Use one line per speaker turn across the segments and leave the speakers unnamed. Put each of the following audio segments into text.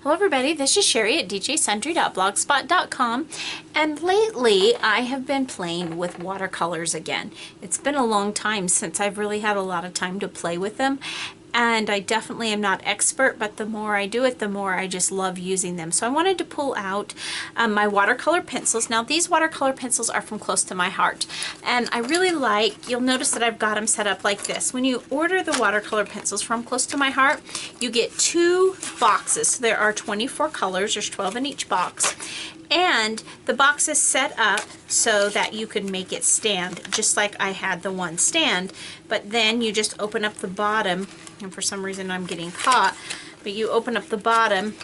Hello everybody, this is Cheri at djsundry.blogspot.com, and lately I have been playing with watercolors again. It's been a long time since I've really had a lot of time to play with them, and I definitely am not expert, but the more I do it, the more I just love using them. So I wanted to pull out my watercolor pencils. Now these watercolor pencils are from Close to My Heart, and I really like, you'll notice that I've got them set up like this. When you order the watercolor pencils from Close to My Heart, you get 2 boxes. So there are 24 colors, there's 12 in each box. And the box is set up so that you can make it stand, just like I had the one stand. But then you just open up the bottom, and for some reason I'm getting caught, but you open up the bottom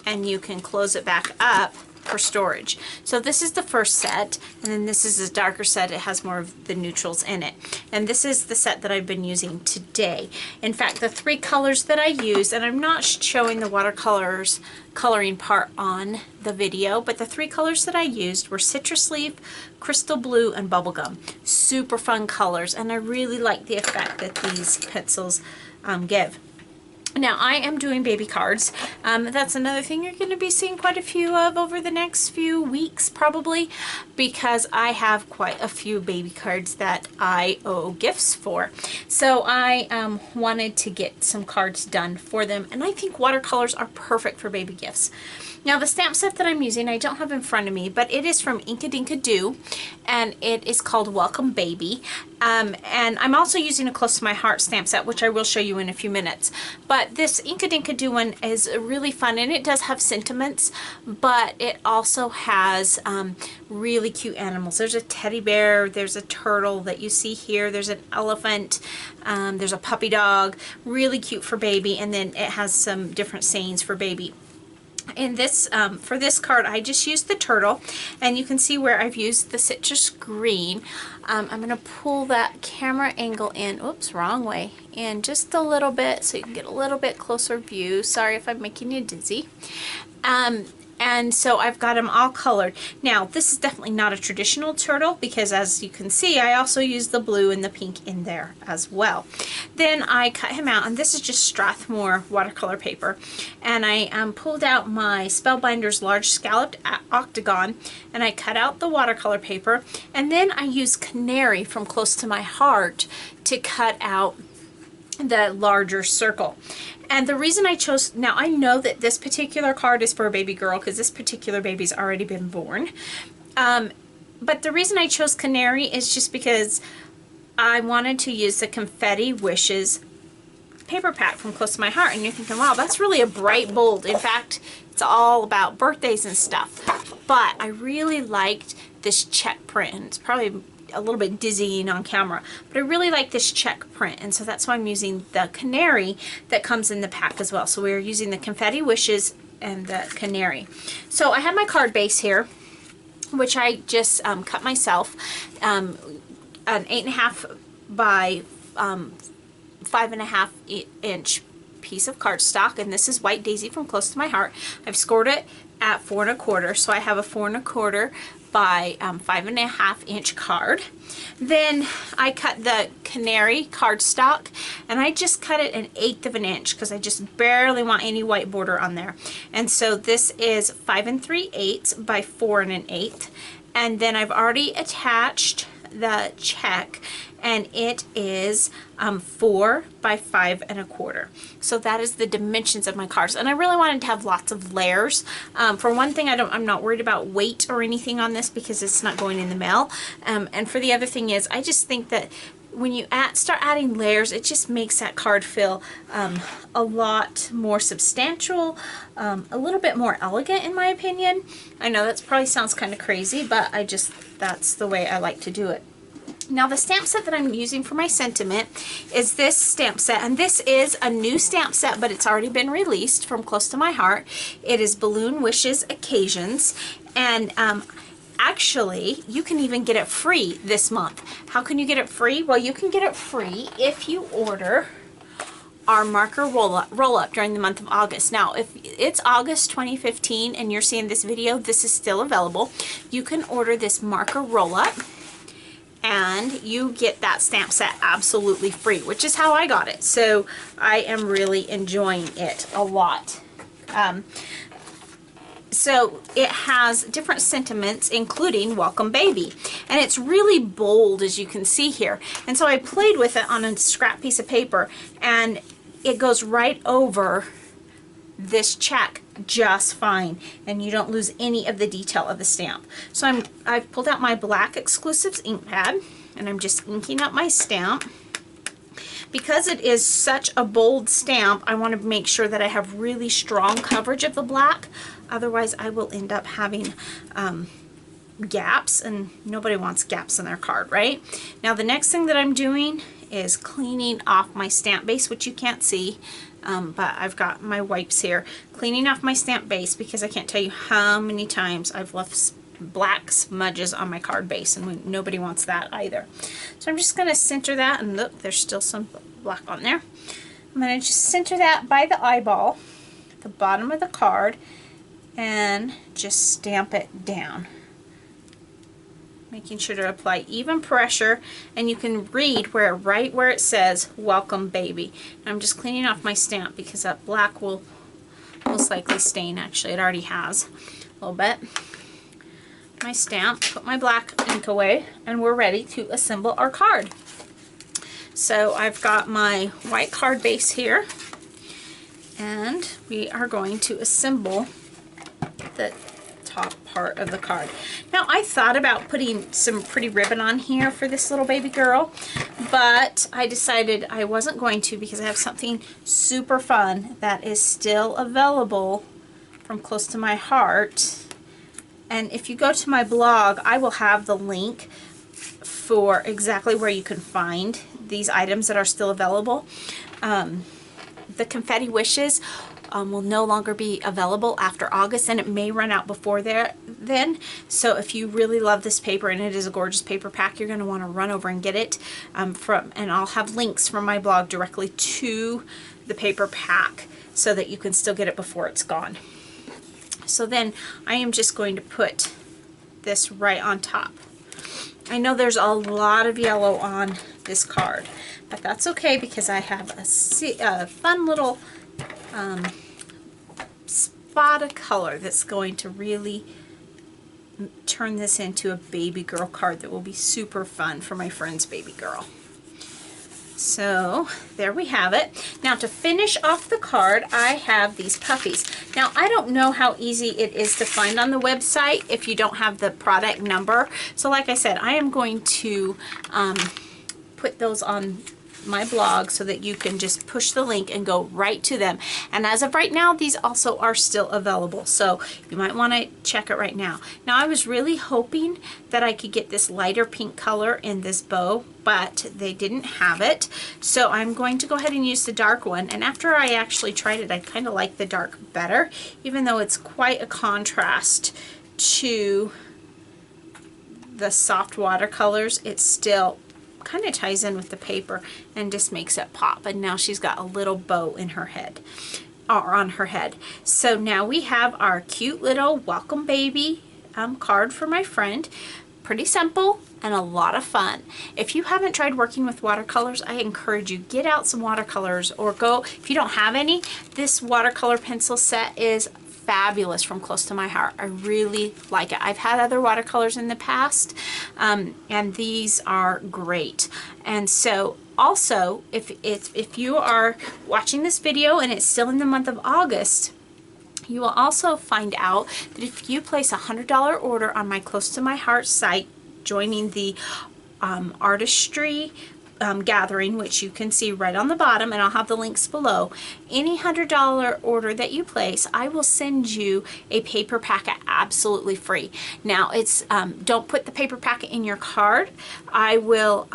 and you can close it back up for storage. So this is the first set, and then this is a darker set. It has more of the neutrals in it. And this is the set that I've been using today. In fact, the 3 colors that I used, and I'm not showing the watercolors coloring part on the video, but the 3 colors that I used were Citrus Leaf, Crystal Blue, and Bubblegum. Super fun colors, and I really like the effect that these pencils give. Now I am doing baby cards. That's another thing you're going to be seeing quite a few of over the next few weeks probably, because I have quite a few baby cards that I owe gifts for. So I wanted to get some cards done for them, and I think watercolors are perfect for baby gifts. Now the stamp set that I'm using, I don't have in front of me, but it is from Inka Dinka Doo, and it is called Welcome Baby. And I'm also using a Close to My Heart stamp set, which I will show you in a few minutes. But this Inka Dinka Doo one is really fun, and it does have sentiments, but it also has really cute animals. There's a teddy bear, there's a turtle that you see here, there's an elephant, there's a puppy dog, really cute for baby, and then it has some different sayings for baby. In this, for this card, I just used the turtle, and you can see where I've used the citrus green. I'm going to pull that camera angle in, oops, wrong way, in just a little bit so you can get a little bit closer view. Sorry if I'm making you dizzy. And so I've got them all colored. Now this is definitely not a traditional turtle, because as you can see I also use the blue and the pink in there as well. Then I cut him out, and this is just Strathmore watercolor paper, and I pulled out my Spellbinders large scalloped octagon, and I cut out the watercolor paper, and then I used Canary from Close to My Heart to cut out the larger circle. And the reason I chose, now I know that this particular card is for a baby girl because this particular baby's already been born, but the reason I chose Canary is just because I wanted to use the Confetti Wishes paper pack from Close to My Heart. And you're thinking, wow, that's really a bright, bold, in fact it's all about birthdays and stuff, but I really liked this check print. It's probably a little bit dizzying on camera, but I really like this check print, and so that's why I'm using the Canary that comes in the pack as well. So we're using the Confetti Wishes and the Canary. So I have my card base here, which I just cut myself, an 8.5 by 5.5 inch piece of cardstock, and this is White Daisy from Close to My Heart. I've scored it at 4 1/4, so I have a 4 1/4 by 5.5 inch card. Then I cut the Canary cardstock, and I just cut it 1/8 of an inch because I just barely want any white border on there. And so this is 5 3/8 by 4 1/8, and then I've already attached the check, and it is 4 by 5 1/4. So that is the dimensions of my cards, and I really wanted to have lots of layers. For one thing, I'm not worried about weight or anything on this because it's not going in the mail. And for the other thing is, I just think that when you start adding layers, it just makes that card feel a lot more substantial, a little bit more elegant in my opinion. I know that probably sounds kind of crazy, but that's the way I like to do it. Now the stamp set that I'm using for my sentiment is this stamp set, and this is a new stamp set, but it's already been released from Close to My Heart. It is Balloon Wishes Occasions, and actually you can even get it free this month. How can you get it free? Well, you can get it free if you order our marker roll-up during the month of August. Now, if it's August 2015 and you're seeing this video, this is still available. You can order this marker roll-up, and you get that stamp set absolutely free, which is how I got it. So I am really enjoying it a lot. So it has different sentiments, including welcome baby. And it's really bold, as you can see here. And so I played with it on a scrap piece of paper, and it goes right over this check just fine, and you don't lose any of the detail of the stamp. So I've pulled out my black Exclusives ink pad, and I'm just inking up my stamp. Because it is such a bold stamp, I want to make sure that I have really strong coverage of the black. Otherwise, I will end up having gaps, and nobody wants gaps in their card, right? Now, the next thing that I'm doing is cleaning off my stamp base, which you can't see, but I've got my wipes here. Cleaning off my stamp base because I can't tell you how many times I've left black smudges on my card base, and nobody wants that either. So I'm just going to center that, and look, there's still some black on there. I'm going to just center that by the eyeball at the bottom of the card and just stamp it down, making sure to apply even pressure, and you can read right where it says welcome baby. And I'm just cleaning off my stamp because that black will most likely stain. Actually, it already has a little bit. My stamp, put my black ink away, and we're ready to assemble our card. So I've got my white card base here, and we are going to assemble the top part of the card. Now, I thought about putting some pretty ribbon on here for this little baby girl, but I decided I wasn't going to because I have something super fun that is still available from Close to My Heart. And if you go to my blog, I will have the link for exactly where you can find these items that are still available. The Confetti Wishes will no longer be available after August, and it may run out before then. So if you really love this paper, and it is a gorgeous paper pack, you're going to want to run over and get it and I'll have links from my blog directly to the paper pack so that you can still get it before it's gone. So then I am just going to put this right on top. I know there's a lot of yellow on this card, but that's okay because I have a fun little spot of color that's going to really turn this into a baby girl card that will be super fun for my friend's baby girl. So there we have it. Now, to finish off the card, I have these puffies. Now, I don't know how easy it is to find on the website if you don't have the product number. So like I said, I am going to put those on my blog so that you can just push the link and go right to them. And as of right now, these also are still available, so you might want to check it right now. Now, I was really hoping that I could get this lighter pink color in this bow, but they didn't have it, so I'm going to go ahead and use the dark one. And after I actually tried it, I kind of like the dark better, even though it's quite a contrast to the soft watercolors. It's still kind of ties in with the paper and just makes it pop. And now she's got a little bow in her head, or on her head. So now we have our cute little welcome baby card for my friend. Pretty simple and a lot of fun. If you haven't tried working with watercolors, I encourage you, get out some watercolors, or go, if you don't have any, this watercolor pencil set is fabulous from Close to My Heart. I really like it. I've had other watercolors in the past, and these are great. And so also, if you are watching this video and it's still in the month of August, you will also find out that if you place a $100 order on my Close to My Heart site, joining the artistry gathering, which you can see right on the bottom, and I'll have the links below. Any $100 order that you place, I will send you a paper packet absolutely free. Now, it's don't put the paper packet in your card. I will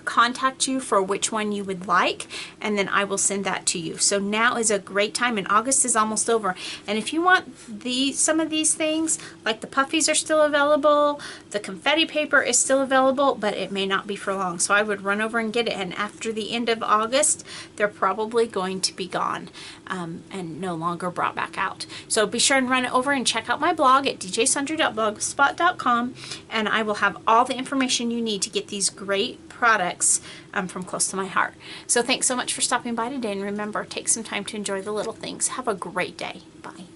contact you for which one you would like, and then I will send that to you. So now is a great time, and August is almost over. And if you want some of these things, like the puffies are still available, the confetti paper is still available, but it may not be for long. So I would run over and get it, and after the end of August, they're probably going to be gone and no longer brought back out. So be sure and run over and check out my blog at djsundry.blogspot.com, and I will have all the information you need to get these great products products from close to my heart. So thanks so much for stopping by today, and remember, take some time to enjoy the little things. Have a great day. Bye.